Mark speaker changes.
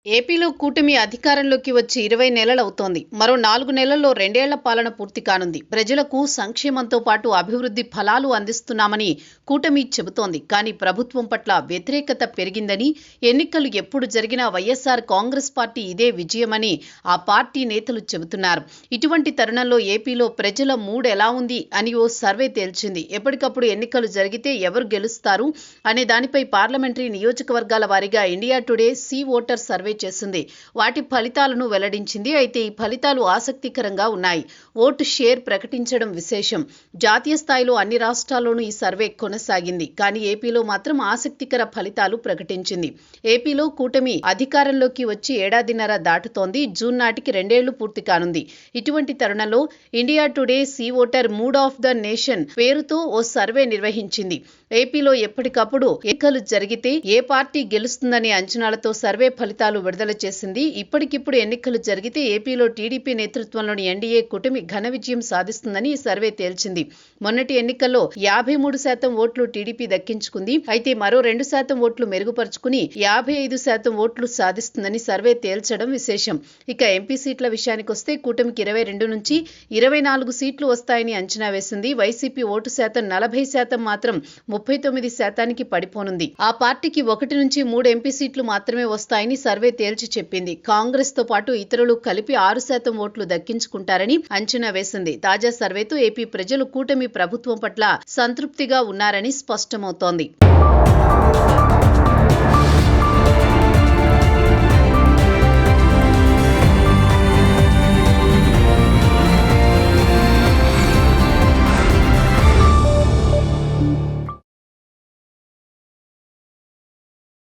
Speaker 1: ఏపీలో కూటమి అధికారంలోకి వచ్చి 20 నెలలవుతోంది. మరో 4 నెలల్లో 2 ఏళ్ల పాలన పూర్తి కానుంది. ప్రజలకు సంక్షేమంతో పాటు అభివృద్ధి ఫలాలు అందిస్తున్నామని కూటమి చెబుతోంది. కానీ ప్రభుత్వం పట్ల వ్యతిరేకత పెరిగిందని, ఎన్నికలు ఎప్పుడు జరిగినా వైఎస్ఆర్ కాంగ్రెస్ పార్టీ ఇదే విజయమని ఆ పార్టీ నేతలు చెబుతున్నారు. ఇటువంటి తరుణంలో ఏపీలో ప్రజల మూడ్ ఎలా ఉంది అని ఓ సర్వే తేల్చింది. ఎప్పటికప్పుడు ఎన్నికలు జరిగితే ఎవరు గెలుస్తారు అనే దానిపై పార్లమెంటరీ నియోజకవర్గాల వారీగా India Today C Voter survey చేసింది. వాటి ఫలితాలను వెల్లడించింది. అయితే ఈ ఫలితాలు ఆసక్తికరంగా ఉన్నాయి. ఓటు షేర్ ప్రకటించడం విశేషం. జాతీయ స్థాయిలో అన్ని రాష్ట్రాల్లోనూ ఈ సర్వే కొనసాగింది. కానీ ఏపీలో మాత్రం ఆసక్తికర ఫలితాలు ప్రకటించింది. ఏపీలో కూటమి అధికారంలోకి వచ్చి ఏడాదిన్నర దాటుతోంది. జూన్ నాటికి 2 ఏళ్లు పూర్తి కానుంది. ఇటువంటి తరుణంలో India Today C Voter mood of the nation పేరుతో ఓ సర్వే నిర్వహించింది. ఏపీలో ఎప్పటికప్పుడు ఎన్నికలు జరిగితే ఏ పార్టీ గెలుస్తుందనే అంచనాలతో సర్వే ఫలితాలు విడుదల చేసింది. ఇప్పటికిప్పుడు ఎన్నికలు జరిగితే ఏపీలో టీడీపీ నేతృత్వంలోని ఎన్డీఏ కూటమి ఘన విజయం సాధిస్తుందని ఈ సర్వే తేల్చింది. మొన్నటి ఎన్నికల్లో 53% ఓట్లు టీడీపీ దక్కించుకుంది. అయితే మరో 2% ఓట్లు మెరుగుపరుచుకుని 55% ఓట్లు సాధిస్తుందని సర్వే తేల్చడం విశేషం. ఇక ఎంపీ సీట్ల విషయానికొస్తే కూటమికి 22 నుంచి 24 సీట్లు వస్తాయని అంచనా వేసింది. వైసీపీ ఓటు శాతం 40% మాత్రం 39% పడిపోనుంది. ఆ పార్టీకి 1 నుంచి 3 ఎంపీ సీట్లు మాత్రమే వస్తాయని సర్వే తేల్చి చెప్పింది. కాంగ్రెస్ తో పాటు ఇతరులు కలిపి 6% ఓట్లు దక్కించుకుంటారని అంచనా వేసింది. తాజా సర్వేతో ఏపీ ప్రజలు కూటమి ప్రభుత్వం పట్ల సంతృప్తిగా ఉన్నారని స్పష్టమవుతోంది.